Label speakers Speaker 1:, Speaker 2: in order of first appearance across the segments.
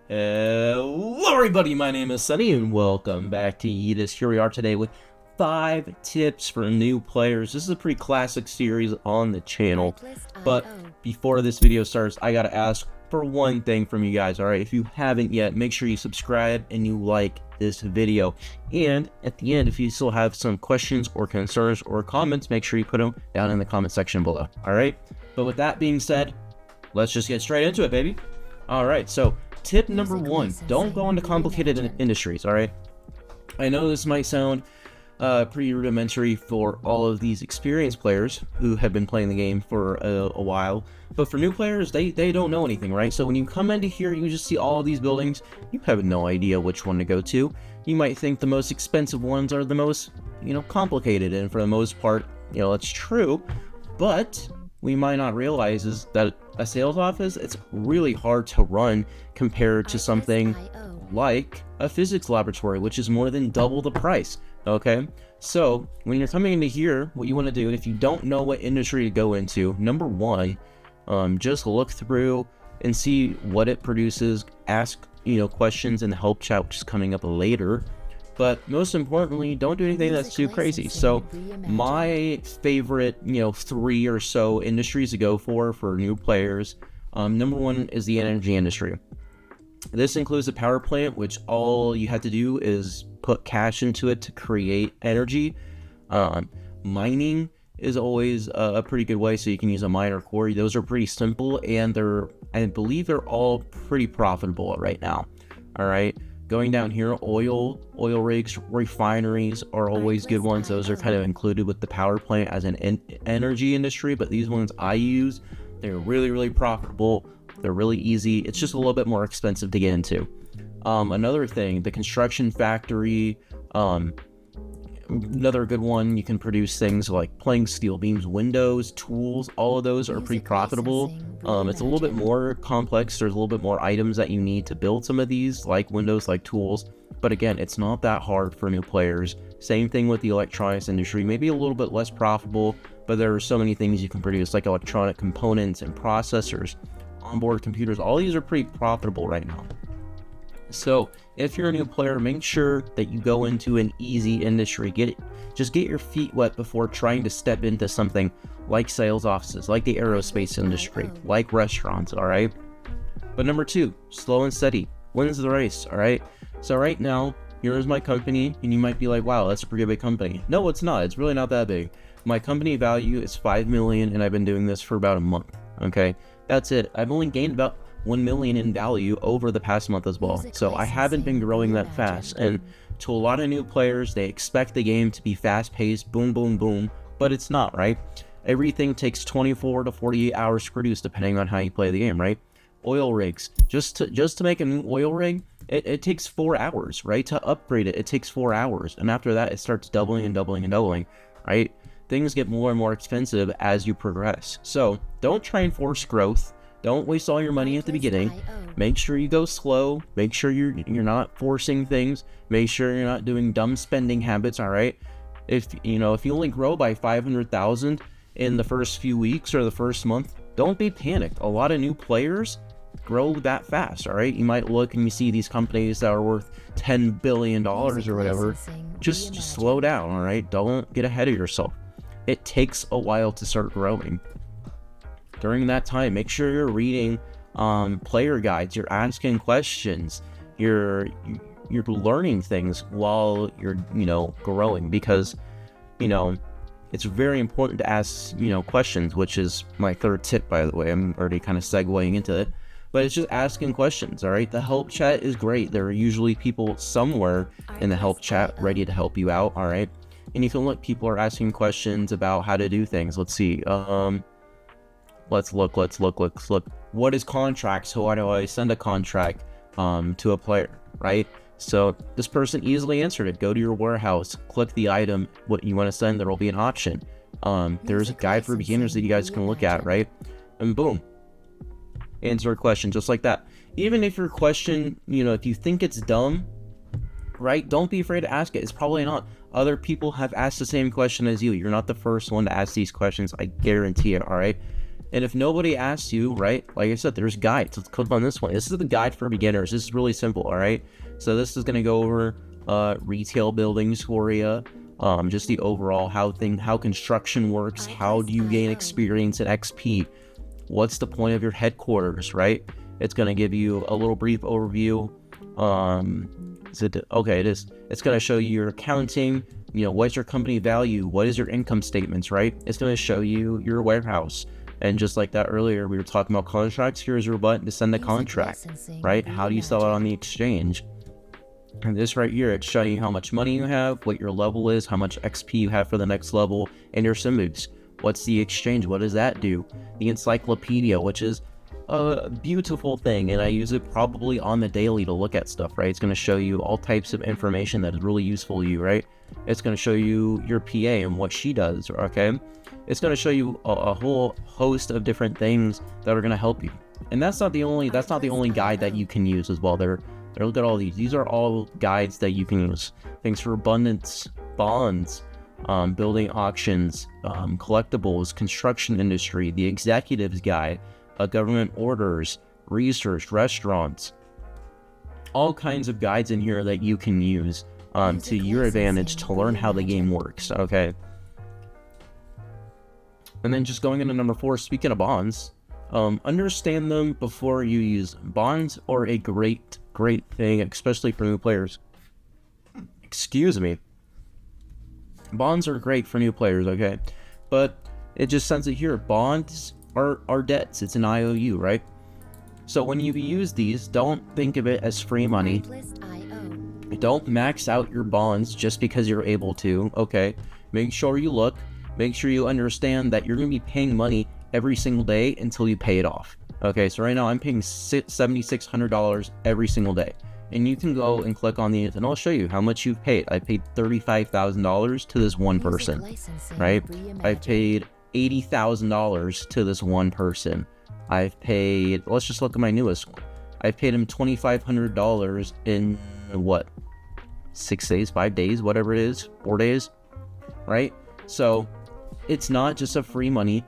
Speaker 1: Hello everybody, my name is Sunny and welcome back to Yeetus. Here we are today with 5 tips for new players. This is a pretty classic series on the channel, but before this video starts, I gotta ask for one thing from you guys, alright? If you haven't yet, make sure you subscribe and you like this video. And at the end, if you still have some questions or concerns or comments, make sure you put them down in the comment section below, alright? But with that being said, let's just get straight into it, baby. Alright, so tip number 1, don't go into complicated industries, alright? I know this might sound pretty rudimentary for all of these experienced players who have been playing the game for a while, but for new players, they don't know anything, right? So when you come into here, you just see all of these buildings, you have no idea which one to go to. You might think the most expensive ones are the most, complicated, and for the most part, it's true, but we might not realize is that a sales office, it's really hard to run compared to something like a physics laboratory, which is more than double the price. Okay, so when you're coming into here, what you want to do, if you don't know what industry to go into, number 1, just look through and see what it produces. Ask questions in the help chat, which is coming up later. But most importantly, don't do anything that's too crazy. So my favorite, 3 or so industries to go for new players. Number 1 is the energy industry. This includes the power plant, which all you have to do is put cash into it to create energy. Mining is always a pretty good way, so you can use a mine or quarry. Those are pretty simple, and I believe they're all pretty profitable right now. All right. Going down here, oil rigs, refineries are always good ones. Those are kind of included with the power plant as an energy industry, but these ones I use, they're really, really profitable. They're really easy. It's just a little bit more expensive to get into. Another thing, the construction factory, another good one, you can produce things like planks, steel beams, windows, tools. All of those are pretty profitable. It's a little bit more complex. There's a little bit more items that you need to build some of these, like windows, like tools. But again, it's not that hard for new players. Same thing with the electronics industry, maybe a little bit less profitable, but there are so many things you can produce, like electronic components and processors, onboard computers. All these are pretty profitable right now. So if you're a new player, make sure that you go into an easy industry. Just get your feet wet before trying to step into something like sales offices, like the aerospace industry, like restaurants, all right? But number 2, slow and steady wins the race, all right? So right now, here is my company, and you might be like, wow, that's a pretty big company. No, it's not. It's really not that big. My company value is 5 million, and I've been doing this for about a month, okay? That's it. I've only gained about 1 million in value over the past month as well. So I haven't been growing that fast. And to a lot of new players, they expect the game to be fast paced, boom, boom, boom, but it's not, right? Everything takes 24 to 48 hours to produce, depending on how you play the game, right? Oil rigs, just to make a new oil rig, it takes 4 hours, right? To upgrade it, it takes 4 hours. And after that, it starts doubling and doubling and doubling, right? Things get more and more expensive as you progress. So don't try and force growth. Don't waste all your money at the beginning. Make sure you go slow. Make sure you're not forcing things. Make sure you're not doing dumb spending habits, all right? If you only grow by 500,000 in the first few weeks or the first month, don't be panicked. A lot of new players grow that fast, all right? You might look and you see these companies that are worth $10 billion or whatever. Just slow down, all right? Don't get ahead of yourself. It takes a while to start growing. During that time, make sure you're reading player guides, you're asking questions, you're learning things while you're growing, because it's very important to ask questions, which is my 3rd tip, by the way. I'm already kind of segueing into it, but it's just asking questions. All right, the help chat is great. There are usually people somewhere in the help chat ready to help you out. All right, and you can look, people are asking questions about how to do things. Let's see. Let's look. What is contract? So how do I send a contract to a player, right? So this person easily answered it. Go to your warehouse, click the item, what you want to send, there will be an option. There's a guide for beginners that you guys can look at, right? And boom, answer a question just like that. Even if your question, if you think it's dumb, right, don't be afraid to ask it. It's probably not. Other people have asked the same question as you. You're not the first one to ask these questions, I guarantee it, all right? And if nobody asks you, right, like I said, there's guides. Let's click on this one. This is the guide for beginners. This is really simple, all right? So this is going to go over retail buildings for you, just the overall how construction works, how do you gain experience and XP, what's the point of your headquarters, right? It's going to give you a little brief overview. Okay, it is. It's going to show you your accounting, what's your company value, what is your income statements, right? It's going to show you your warehouse. And just like that earlier, we were talking about contracts. Here's your button to send the contract, right? How do you sell it on the exchange? And this right here, it's showing you how much money you have, what your level is, how much XP you have for the next level, and your sim moves. What's the exchange? What does that do? The encyclopedia, which is a beautiful thing, and I use it probably on the daily to look at stuff, right? It's going to show you all types of information that is really useful to you, right? It's going to show you your PA and what she does, okay? It's going to show you a whole host of different things that are going to help you. And that's not the only guide that you can use as well. Look at all these. These are all guides that you can use. Things for abundance, bonds, building auctions, collectibles, construction industry, the executives guide, government orders, research, restaurants, all kinds of guides in here that you can use to your advantage to learn how the game works, okay? And then just going into number 4, speaking of bonds, understand them before you use them. Bonds are a great thing, especially for new players. Excuse me. Bonds are great for new players, okay? But it just says it here. Bonds are debts. It's an IOU, right? So when you use these, don't think of it as free money. Don't max out your bonds just because you're able to, okay? Make sure you look. Make sure you understand that you're going to be paying money every single day until you pay it off. Okay, so right now I'm paying $7,600 every single day. And you can go and click on these and I'll show you how much you've paid. I paid $35,000 to this one person, right? I've paid $80,000 to this one person. I've paid, let's just look at my newest one. I've paid him $2,500 in what? 6 days, 5 days, whatever it is, 4 days, right? So it's not just a free money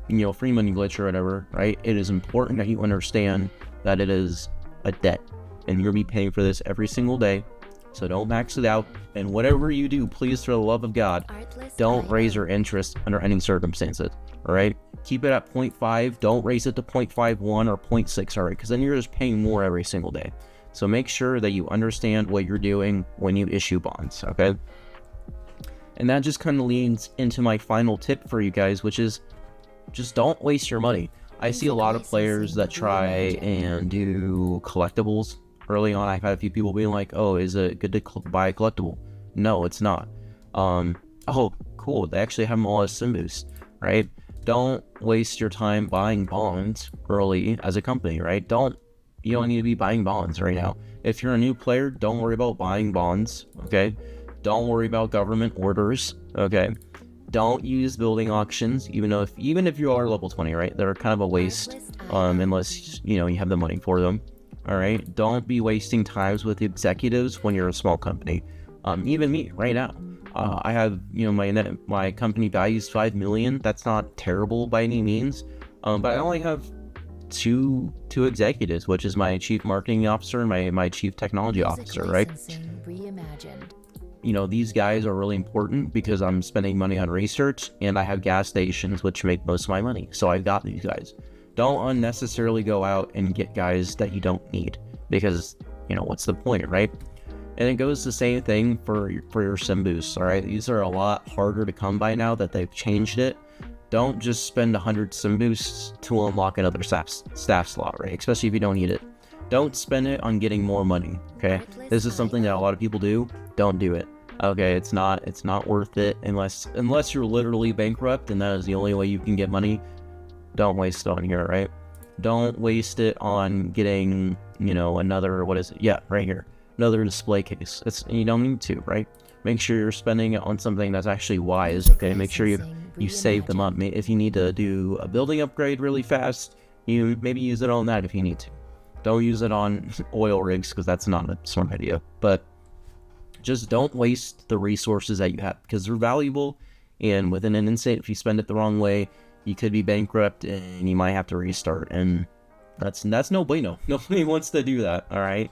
Speaker 1: glitch or whatever, right? It is important that you understand that it is a debt and you're gonna be paying for this every single day. So don't max it out. And whatever you do, please, for the love of God, don't raise your interest under any circumstances, all right? Keep it at 0.5. Don't raise it to 0.51 or 0.6, all right? Because then you're just paying more every single day. So make sure that you understand what you're doing when you issue bonds, okay? And that just kind of leads into my final tip for you guys, which is just don't waste your money. I see a lot of players that try and do collectibles early on. I've had a few people being like, oh, is it good to buy a collectible? No, it's not. Oh, cool. They actually have them all as sim boosts, right? Don't waste your time buying bonds early as a company, right? You don't need to be buying bonds right now. If you're a new player, don't worry about buying bonds, okay? Don't worry about government orders, okay? Don't use building auctions, even if you are level 20, right? They're kind of a waste, unless you have the money for them. All right, don't be wasting times with executives when you're a small company. Even me right now, I have my company values 5 million. That's not terrible by any means, but I only have two executives, which is my chief marketing officer and my chief technology officer, right? These guys are really important because I'm spending money on research and I have gas stations which make most of my money. So I've got these guys. Don't unnecessarily go out and get guys that you don't need because, what's the point, right? And it goes the same thing for your sim boosts, all right? These are a lot harder to come by now that they've changed it. Don't just spend 100 sim boosts to unlock another staff slot, right? Especially if you don't need it. Don't spend it on getting more money, okay? This is something that a lot of people do. Don't do it. Okay, it's not worth it unless you're literally bankrupt and that is the only way you can get money. Don't waste it on here, right? Don't waste it on getting, another, what is it? Yeah, right here. Another display case. You don't need to, right? Make sure you're spending it on something that's actually wise, okay? Make sure you save them up. If you need to do a building upgrade really fast, you maybe use it on that if you need to. Don't use it on oil rigs because that's not a smart idea. But just don't waste the resources that you have because they're valuable. And within an instant, if you spend it the wrong way, you could be bankrupt and you might have to restart, and that's no bueno. Nobody wants to do that. All right.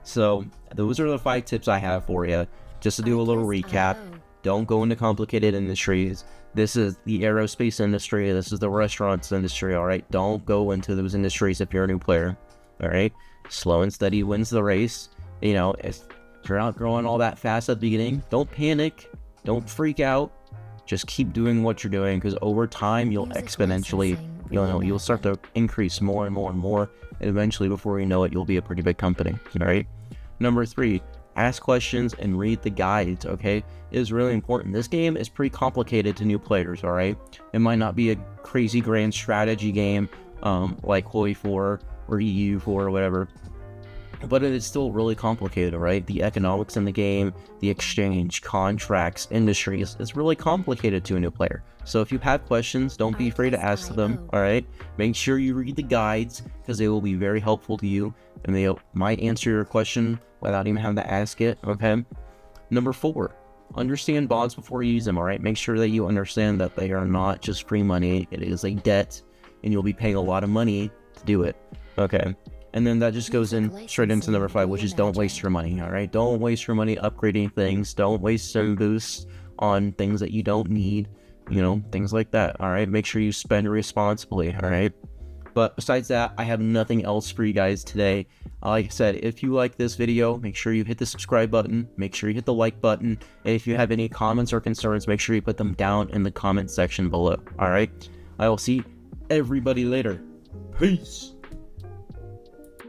Speaker 1: So those are the 5 tips I have for you. Just to do a little recap, don't go into complicated industries. This is the aerospace industry. This is the restaurants industry. All right. Don't go into those industries if you're a new player. All right. Slow and steady wins the race. You know, if you're not growing all that fast at the beginning, don't panic. Don't freak out. Just keep doing what you're doing, because over time you'll exponentially, you'll start to increase more and more and more, and eventually, before you know it, you'll be a pretty big company. All right. Number 3, ask questions and read the guides. Okay, it is really important. This game is pretty complicated to new players. All right, it might not be a crazy grand strategy game like Hoi 4 or EU 4 or whatever, but it is still really complicated, right? The economics in the game, the exchange, contracts, industries, it's really complicated to a new player. So if you have questions, don't be afraid to ask them, all right? Make sure you read the guides, because they will be very helpful to you, and they might answer your question without even having to ask it, okay? Number 4, understand bonds before you use them, all right? Make sure that you understand that they are not just free money. It is a debt, and you'll be paying a lot of money to do it, okay? And then that just goes in straight into number 5, which is don't waste your money, all right? Don't waste your money upgrading things. Don't waste some boosts on things that you don't need, things like that, all right? Make sure you spend responsibly, all right? But besides that, I have nothing else for you guys today. Like I said, if you like this video, make sure you hit the subscribe button. Make sure you hit the like button. And if you have any comments or concerns, make sure you put them down in the comment section below, all right? I will see everybody later. Peace.